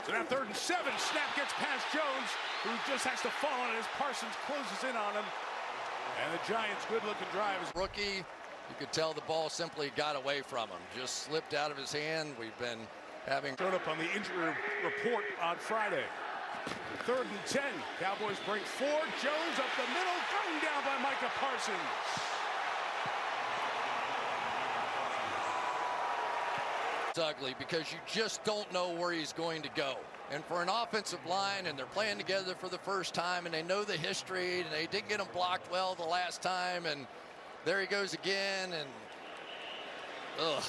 So now 3rd and 7. Snap gets past Jones, who just has to fall on it as Parsons closes in on him. And the Giants' good-looking drive is rookie. You could tell the ball simply got away from him. Just slipped out of his hand. We've been having showed up on the injury report on Friday. 3rd and 10. Cowboys break 4. Jones up the middle, thrown down by Micah Parsons. It's ugly because you just don't know where he's going to go. And for an offensive line, and they're playing together for the first time, and they know the history, and they didn't get him blocked well the last time, and there he goes again, and ugh.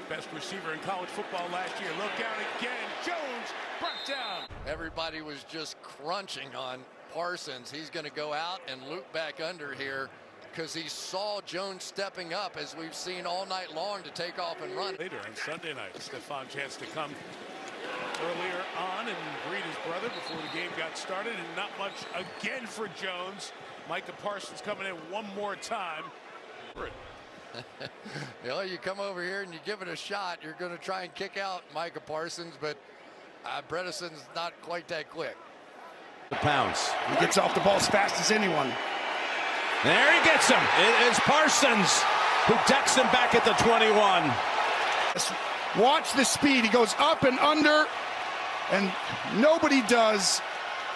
Best receiver in college football last year. Look out again. Jones brought down. Everybody was just crunching on Parsons. He's going to go out and loop back under here because he saw Jones stepping up, as we've seen all night long, to take off and run. Later on Sunday night, Stephon chance to come earlier on and greet his brother before the game got started, and not much again for Jones. Micah Parsons coming in one more time. You know, you come over here and you give it a shot, you're going to try and kick out Micah Parsons, but Bredesen's not quite that quick. The pounce. He gets off the ball as fast as anyone. There he gets him. It is Parsons who decks him back at the 21. Watch the speed. He goes up and under, and nobody does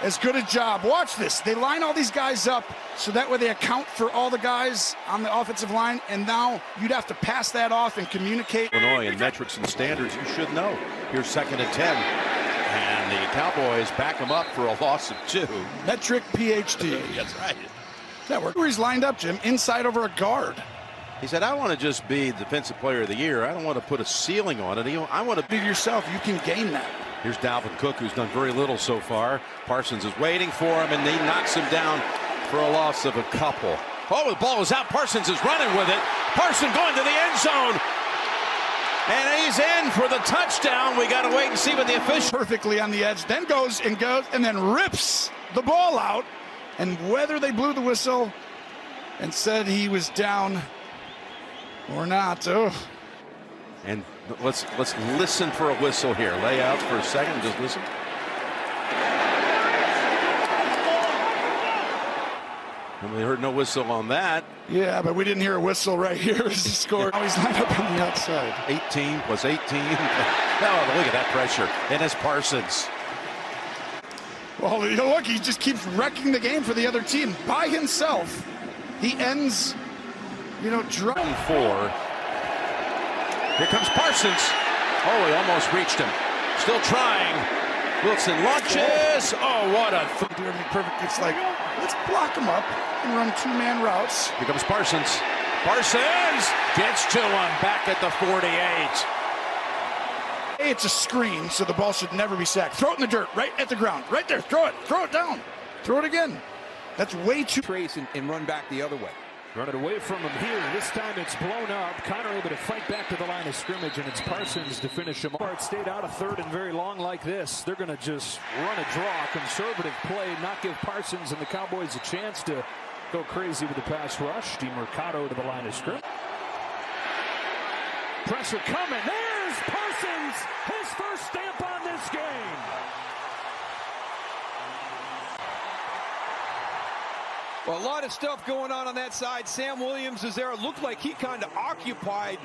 as good a job. Watch this. They line all these guys up so that way they account for all the guys on the offensive line, and now you'd have to pass that off and communicate. Illinois and metrics and standards, you should know. Here's 2nd and 10. And the Cowboys back him up for a loss of 2. Metric PhD. That's right. That worked. Where he's lined up, Jim, inside over a guard. He said, I want to just be Defensive Player of the Year. I don't want to put a ceiling on it. I want to be yourself. You can gain that. Here's Dalvin Cook, who's done very little so far. Parsons is waiting for him, and he knocks him down for a loss of a couple. Oh, the ball is out. Parsons is running with it. Parsons going to the end zone. And he's in for the touchdown. We got to wait and see what the official. Perfectly on the edge, then goes, and then rips the ball out. And whether they blew the whistle and said he was down or not. Oh. And let's listen for a whistle here. Lay out for a second. Just listen. And we heard no whistle on that. Yeah, but we didn't hear a whistle right here as he scored. Now he's lined up on the outside. 18 plus 18. Oh, look at that pressure. And it's Parsons. Well, look, he just keeps wrecking the game for the other team by himself. He ends, driving 4. Here comes Parsons. Oh, he almost reached him. Still trying. Wilson launches. Oh, what a... Do everything perfect. It's like, let's block him up and run 2-man routes. Here comes Parsons. Parsons gets to him back at the 48. It's a screen, so the ball should never be sacked. Throw it in the dirt, right at the ground. Right there. Throw it down. Throw it again. That's way too... Trace and run back the other way. Run it away from him here. This time it's blown up. Connor able to fight back to the line of scrimmage, and it's Parsons to finish him off. It stayed out of 3rd and very long like this. They're going to just run a draw, conservative play, not give Parsons and the Cowboys a chance to go crazy with the pass rush. DeMercado to the line of scrimmage. Pressure coming. There's Parsons, his first stamp on this game. Well, a lot of stuff going on that side. Sam Williams is there. It looked like he kind of occupied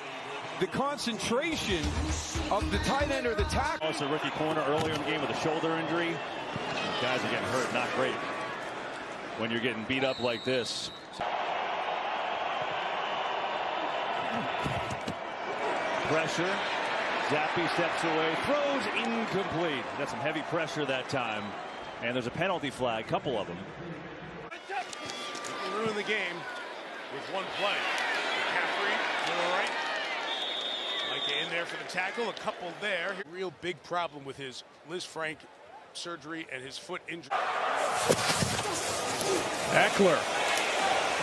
the concentration of the tight end or the tackle. Also rookie corner earlier in the game with a shoulder injury. Guys are getting hurt, not great when you're getting beat up like this. Pressure. Zappi steps away, throws incomplete. Got some heavy pressure that time. And there's a penalty flag, couple of them. Ruin the game with one play. McCaffrey to the right. Micah in there for the tackle. A couple there. Real big problem with his Liz Frank surgery and his foot injury. Eckler,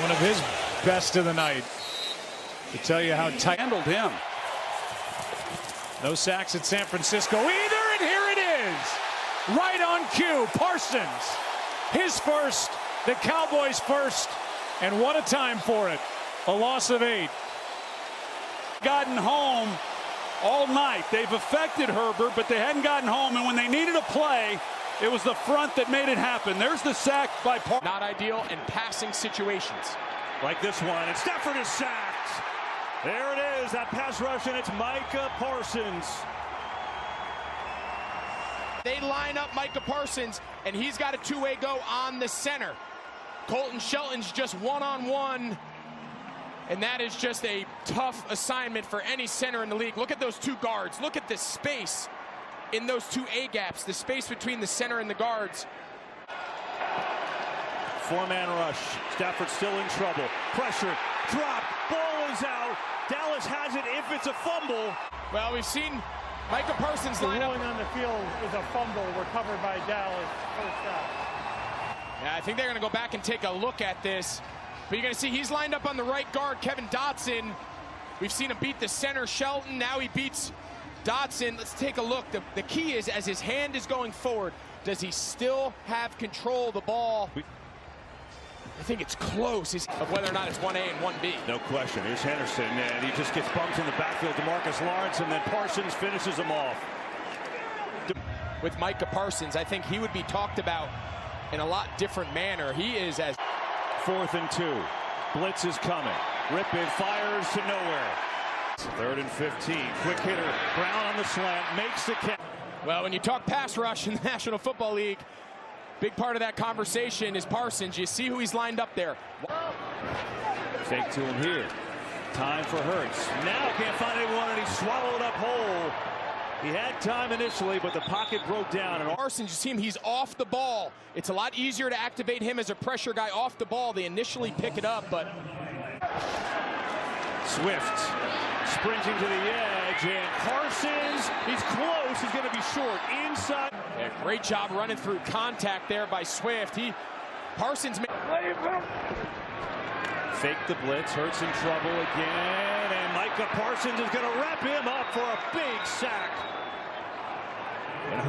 one of his best of the night. To tell you how tight handled him. No sacks at San Francisco either, and here it is. Right on cue, Parsons. His first, the Cowboys' first, and what a time for it. A loss of 8. Gotten home all night. They've affected Herbert, but they hadn't gotten home. And when they needed a play, it was the front that made it happen. There's the sack by Parsons. Not ideal in passing situations. Like this one, and Stafford is sacked. There it is, that pass rush, and it's Micah Parsons. They line up Micah Parsons, and he's got a two-way go on the center. Colton Shelton's just one-on-one, and that is just a tough assignment for any center in the league. Look at those two guards. Look at the space in those two A-gaps, the space between the center and the guards. Four-man rush. Stafford still in trouble. Pressure. Drop. Ball is out. Dallas has it if it's a fumble. Well, we've seen Micah Parsons line up. The ruling on the field is a fumble recovered by Dallas. First down. Yeah, I think they're going to go back and take a look at this. But you're going to see he's lined up on the right guard, Kevin Dotson. We've seen him beat the center, Shelton. Now he beats Dotson. Let's take a look. The key is, as his hand is going forward, does he still have control of the ball? I think it's close of whether or not it's 1A and 1B. No question. Here's Henderson, and he just gets bumped in the backfield. DeMarcus Lawrence, and then Parsons finishes him off. With Micah Parsons, I think he would be talked about in a lot different manner. He is as 4th and 2. Blitz is coming. Rippin fires to nowhere. 3rd and 15. Quick hitter. Brown on the slant. Makes the catch. Well, when you talk pass rush in the National Football League, big part of that conversation is Parsons. You see who he's lined up there. Fake to him here. Time for Hurts. Now can't find anyone, and he swallowed up whole. He had time initially, but the pocket broke down. And Parsons, you see him, he's off the ball. It's a lot easier to activate him as a pressure guy off the ball. They initially pick it up, but Swift sprinting to the edge, and Parsons, he's close. He's going to be short inside. Yeah, great job running through contact there by Swift. Parsons fake the blitz. Hurts in trouble again, and Micah Parsons is going to wrap him up for a big sack. And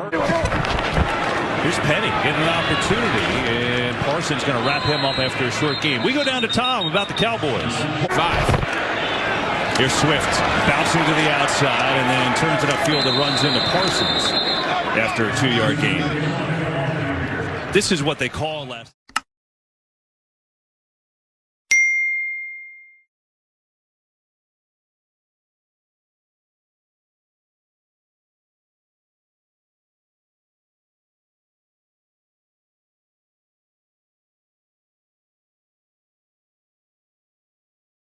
here's Penny getting an opportunity, and Parsons going to wrap him up after a short game. We go down to Tom about the Cowboys. 5. Here's Swift bouncing to the outside, and then turns it upfield and runs into Parsons after a 2-yard gain. This is what they call last.